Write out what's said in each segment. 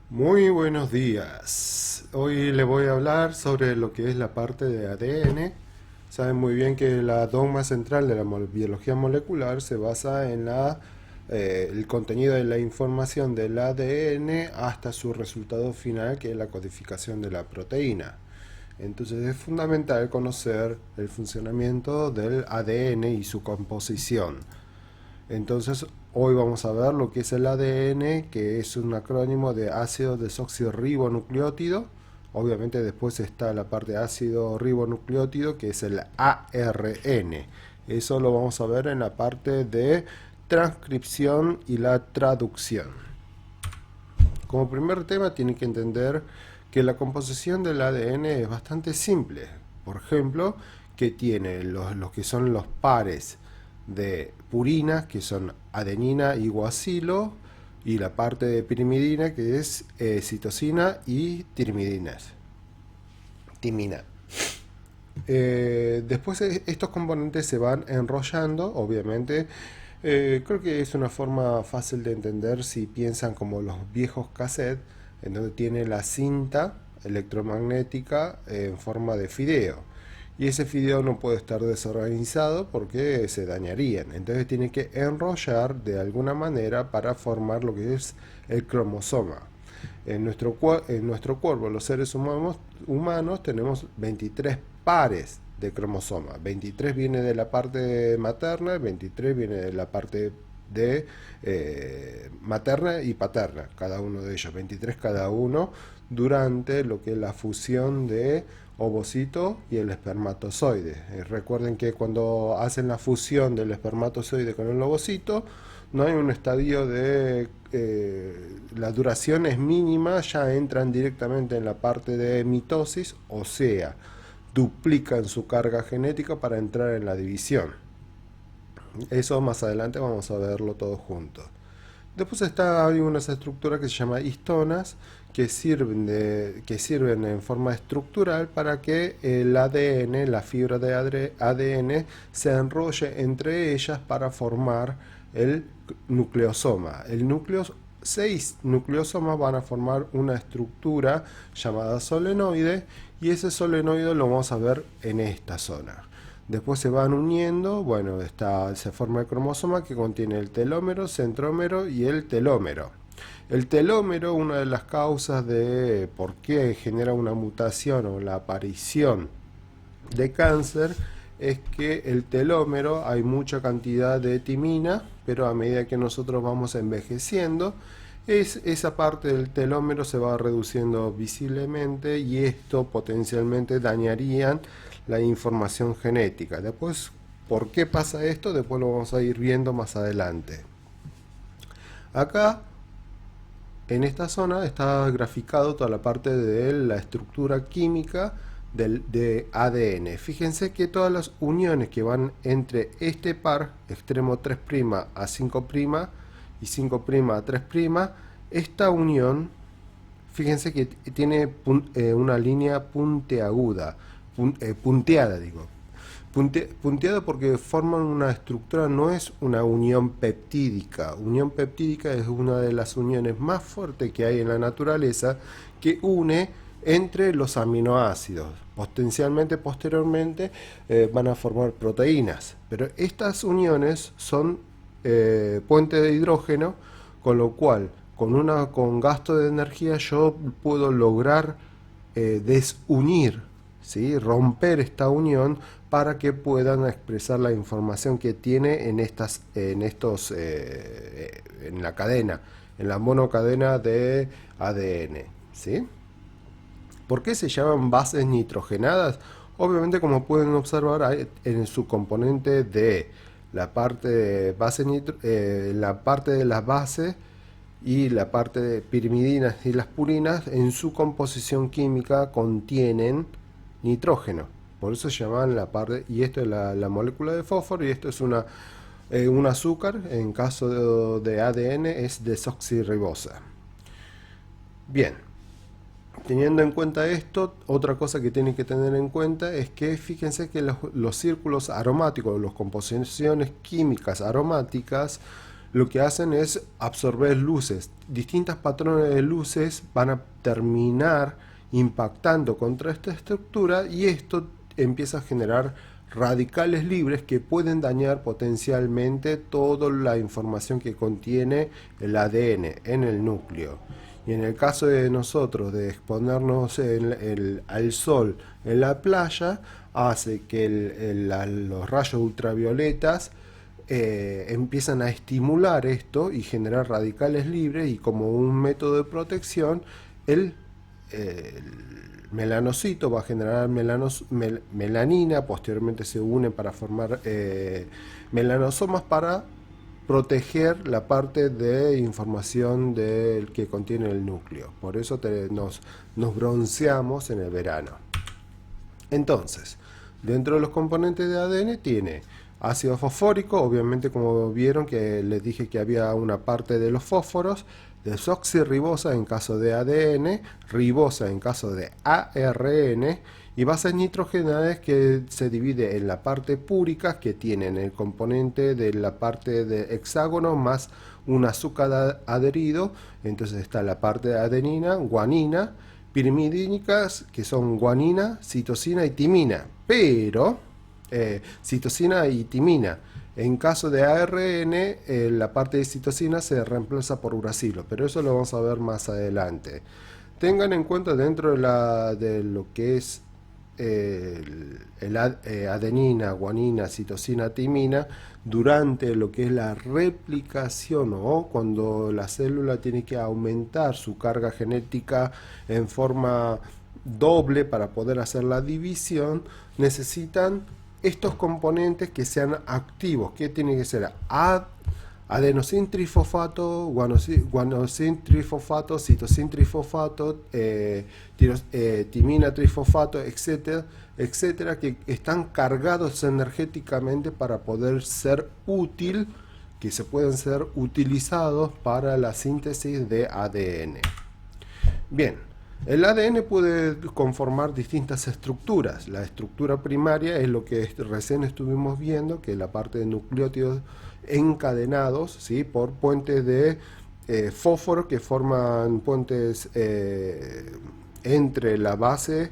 Muy buenos días. Hoy le voy a hablar sobre lo que es la parte de ADN. Saben muy bien que la dogma central de la biología molecular se basa en el contenido de la información del ADN hasta su resultado final, que es la codificación de la proteína. Entonces es fundamental conocer el funcionamiento del ADN y su composición. Entonces, hoy vamos a ver lo que es el ADN, que es un acrónimo de ácido desoxirribonucleótido. Obviamente después está la parte de ácido ribonucleótido, que es el ARN. Eso lo vamos a ver en la parte de transcripción y la traducción. Como primer tema, tiene que entender que la composición del ADN es bastante simple. Por ejemplo, que tiene los que son los pares de purina, que son adenina y guacilo, y la parte de pirimidina, que es citosina y timina. Después estos componentes se van enrollando, obviamente. Creo que es una forma fácil de entender si piensan como los viejos cassettes, en donde tiene la cinta electromagnética en forma de fideo. Y ese fideo no puede estar desorganizado porque se dañarían. Entonces tiene que enrollar de alguna manera para formar lo que es el cromosoma. En nuestro cuerpo, los seres humanos tenemos 23 pares de cromosomas. 23 viene de la parte materna, 23 viene de la parte de materna y paterna, cada uno de ellos, 23 cada uno, durante lo que es la fusión de ovocito y el espermatozoide. Recuerden que cuando hacen la fusión del espermatozoide con el ovocito, no hay un estadio de la duración es mínima, ya entran directamente en la parte de mitosis, o sea, duplican su carga genética para entrar en la división. Eso más adelante vamos a verlo todo junto. Después hay unas estructuras que se llaman histonas, que sirven en forma estructural para que el ADN, la fibra de ADN, se enrolle entre ellas para formar el nucleosoma. Seis nucleosomas van a formar una estructura llamada solenoide, y ese solenoide lo vamos a ver en esta zona. Después se van uniendo, bueno, se forma el cromosoma, que contiene el telómero, centrómero y el telómero. El telómero, una de las causas de por qué genera una mutación o la aparición de cáncer, es que el telómero, hay mucha cantidad de timina, pero a medida que nosotros vamos envejeciendo, esa parte del telómero se va reduciendo visiblemente, y esto potencialmente dañaría la información genética. Después, ¿por qué pasa esto? Después lo vamos a ir viendo más adelante. Acá, en esta zona, está graficado toda la parte de la estructura química de ADN. Fíjense que todas las uniones que van entre este par, extremo 3' a 5' y 5' a 3', esta unión, fíjense que tiene una línea puntiaguda, punteada, digo. Punteada porque forman una estructura, no es una unión peptídica. Unión peptídica es una de las uniones más fuertes que hay en la naturaleza, que une entre los aminoácidos. Posteriormente van a formar proteínas, pero estas uniones son puentes de hidrógeno, con lo cual con gasto de energía yo puedo lograr desunir, ¿sí? Romper esta unión para que puedan expresar la información que tiene en la cadena, en la monocadena de ADN, ¿sí? ¿Por qué se llaman bases nitrogenadas? Obviamente, como pueden observar, hay en su componente de la parte de la parte de las bases y la parte de pirimidinas y las purinas, en su composición química contienen nitrógeno. Por eso se llaman la parte, y esto es la molécula de fósforo, y esto es un azúcar. En caso de ADN es desoxirribosa. Bien, teniendo en cuenta esto, otra cosa que tienen que tener en cuenta es que fíjense que los círculos aromáticos, las composiciones químicas aromáticas, lo que hacen es absorber luces. Distintos patrones de luces van a terminar impactando contra esta estructura y esto empieza a generar radicales libres que pueden dañar potencialmente toda la información que contiene el ADN en el núcleo. Y en el caso de nosotros de exponernos al sol en la playa, hace que los rayos ultravioletas empiezan a estimular esto y generar radicales libres, y como un método de protección el melanocito va a generar melanina, posteriormente se une para formar melanosomas para proteger la parte de información que contiene el núcleo. Por eso nos bronceamos en el verano. Entonces, dentro de los componentes de ADN tiene ácido fosfórico, obviamente como vieron que les dije que había una parte de los fósforos, desoxirribosa en caso de ADN, ribosa en caso de ARN, y bases nitrogenadas que se divide en la parte púrica, que tienen el componente de la parte de hexágono más un azúcar adherido. Entonces está la parte de adenina, guanina, pirimidínicas, que son guanina, citosina y timina, pero citosina y timina. En caso de ARN, la parte de citosina se reemplaza por uracilo, pero eso lo vamos a ver más adelante. Tengan en cuenta dentro de lo que es adenina, guanina, citosina, timina, durante lo que es la replicación o cuando la célula tiene que aumentar su carga genética en forma doble para poder hacer la división, necesitan estos componentes que sean activos. ¿Qué tiene que ser? Adenosin trifosfato, guanosin trifosfato, citosin trifosfato, timina trifosfato, etcétera, etcétera, que están cargados energéticamente para poder ser útil, que se pueden ser utilizados para la síntesis de ADN. Bien, el ADN puede conformar distintas estructuras. La estructura primaria es lo que recién estuvimos viendo, que es la parte de nucleótidos encadenados, ¿sí?, por puentes de fósforo que forman puentes entre las bases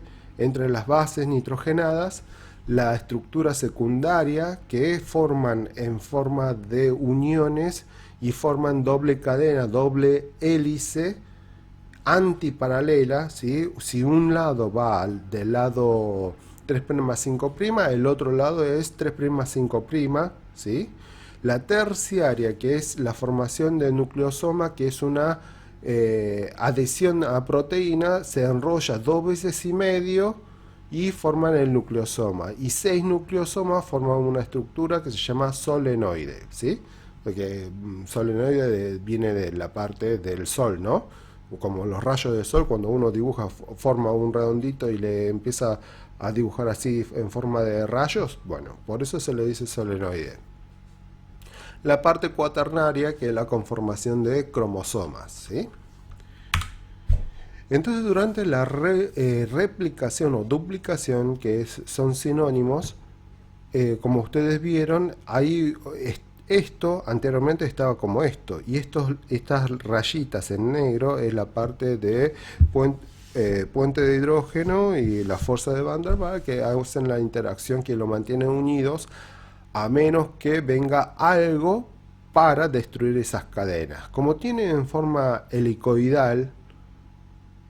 nitrogenadas. La estructura secundaria, que forman en forma de uniones y forman doble cadena, doble hélice antiparalela, ¿sí? Si un lado va del lado 3'5', el otro lado es 3'5', ¿sí? La terciaria, que es la formación de nucleosoma, que es una adhesión a proteína, se enrolla 2 veces y medio y forman el nucleosoma. Y 6 nucleosomas forman una estructura que se llama solenoide, ¿sí? Porque solenoide viene de la parte del sol, ¿no? Como los rayos del sol, cuando uno dibuja, forma un redondito y le empieza a dibujar así en forma de rayos. Bueno, por eso se le dice solenoide. La parte cuaternaria, que es la conformación de cromosomas, ¿sí? Entonces, durante la replicación o duplicación, que son sinónimos, como ustedes vieron, ahí esto anteriormente estaba como esto, y estas rayitas en negro es la parte de puente de hidrógeno y la fuerza de Van der Waals, que hacen la interacción que lo mantienen unidos, a menos que venga algo para destruir esas cadenas. Como tiene en forma helicoidal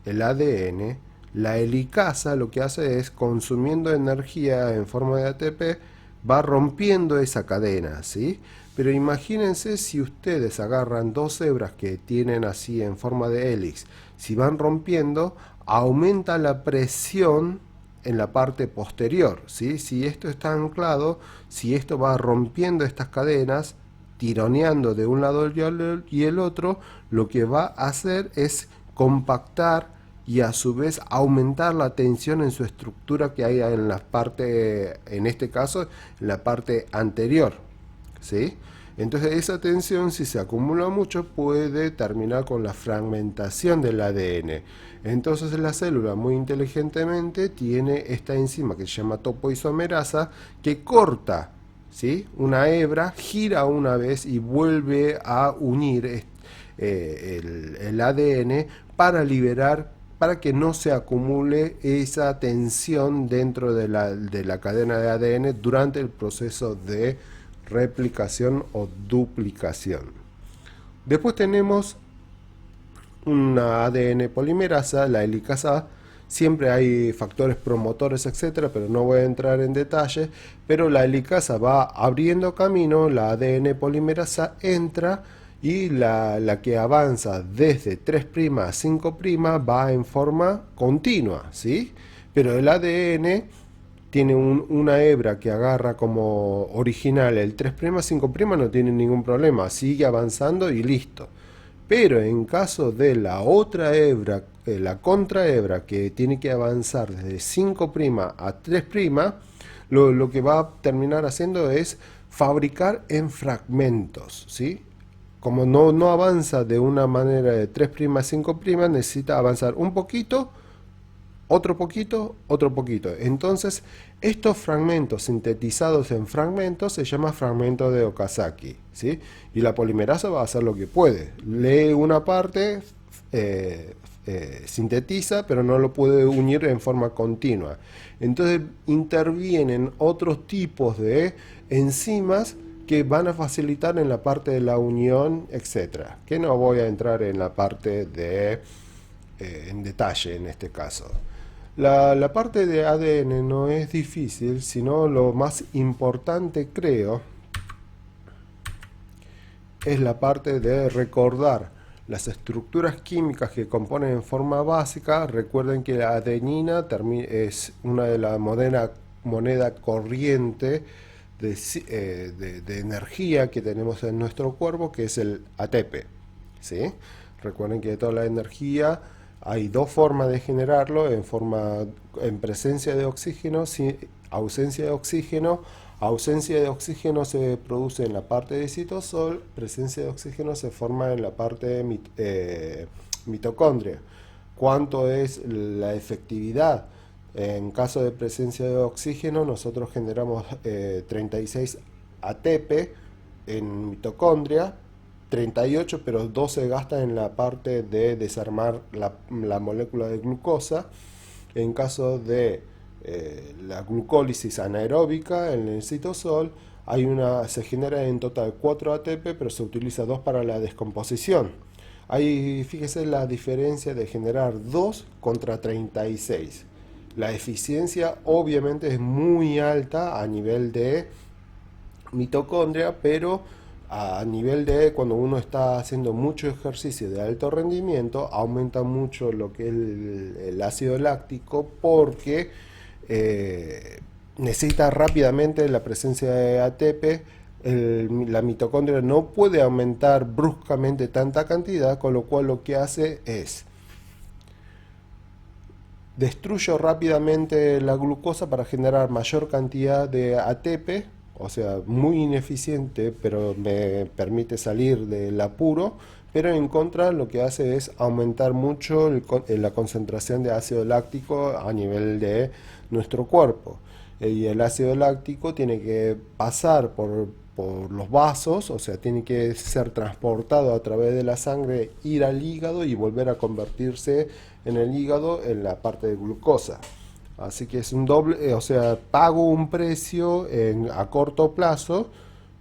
el ADN, la helicasa lo que hace es, consumiendo energía en forma de ATP, va rompiendo esa cadena, ¿sí? Pero imagínense si ustedes agarran dos hebras que tienen así en forma de hélice, si van rompiendo, aumenta la presión en la parte posterior, ¿sí? Si esto está anclado, si esto va rompiendo estas cadenas, tironeando de un lado y el otro, lo que va a hacer es compactar y a su vez aumentar la tensión en su estructura que hay en la parte, en este caso, en la parte anterior, ¿sí? Entonces esa tensión, si se acumula mucho, puede terminar con la fragmentación del ADN. Entonces la célula, muy inteligentemente, tiene esta enzima que se llama topoisomerasa, que corta, ¿sí? Una hebra gira una vez y vuelve a unir el ADN para liberar, para que no se acumule esa tensión dentro de la cadena de ADN durante el proceso de replicación o duplicación. Después tenemos una ADN polimerasa, la helicasa. Siempre hay factores promotores, etcétera, pero no voy a entrar en detalle. Pero la helicasa va abriendo camino, la ADN polimerasa entra y la que avanza desde 3' a 5' va en forma continua, ¿sí? Pero el ADN tiene una hebra que agarra como original el 3', 5', no tiene ningún problema, sigue avanzando y listo. Pero en caso de la otra hebra, la contrahebra que tiene que avanzar desde 5' a 3', lo que va a terminar haciendo es fabricar en fragmentos, ¿sí? Como no avanza de una manera de 3' a 5', necesita avanzar un poquito, otro poquito, otro poquito. Entonces, estos fragmentos sintetizados en fragmentos se llama fragmento de Okazaki, ¿sí? Y la polimerasa va a hacer lo que puede. Lee una parte, sintetiza, pero no lo puede unir en forma continua. Entonces, intervienen otros tipos de enzimas que van a facilitar en la parte de la unión, etcétera. Que no voy a entrar en la parte de en detalle en este caso. La parte de ADN no es difícil, sino lo más importante, creo, es la parte de recordar las estructuras químicas que componen en forma básica. Recuerden que la adenina es una de las moneda corriente de energía que tenemos en nuestro cuerpo, que es el ATP, ¿sí? Recuerden que toda la energía hay dos formas de generarlo: en presencia de oxígeno, ausencia de oxígeno. Ausencia de oxígeno se produce en la parte de citosol, presencia de oxígeno se forma en la parte de mitocondria. ¿Cuánto es la efectividad? En caso de presencia de oxígeno, nosotros generamos 36 ATP en mitocondria, 38, pero 12 se gasta en la parte de desarmar la molécula de glucosa. En caso de la glucólisis anaeróbica en el citosol, se genera en total 4 ATP, pero se utiliza 2 para la descomposición. Ahí fíjese la diferencia de generar 2 contra 36. La eficiencia obviamente es muy alta a nivel de mitocondria, pero a nivel de cuando uno está haciendo mucho ejercicio de alto rendimiento, aumenta mucho lo que es el ácido láctico, porque necesita rápidamente la presencia de ATP. La mitocondria no puede aumentar bruscamente tanta cantidad, con lo cual lo que hace es destruyo rápidamente la glucosa para generar mayor cantidad de ATP, o sea, muy ineficiente, pero me permite salir del apuro. Pero en contra lo que hace es aumentar mucho la concentración de ácido láctico a nivel de nuestro cuerpo. Y el ácido láctico tiene que pasar por los vasos, o sea, tiene que ser transportado a través de la sangre, ir al hígado y volver a convertirse en el hígado en la parte de glucosa. Así que es un doble, o sea, pago un precio a corto plazo,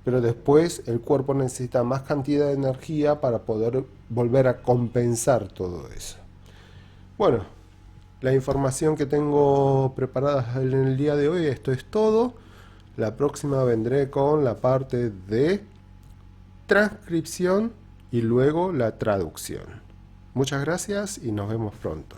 pero después el cuerpo necesita más cantidad de energía para poder volver a compensar todo eso. Bueno, la información que tengo preparada en el día de hoy, esto es todo. La próxima vendré con la parte de transcripción y luego la traducción. Muchas gracias y nos vemos pronto.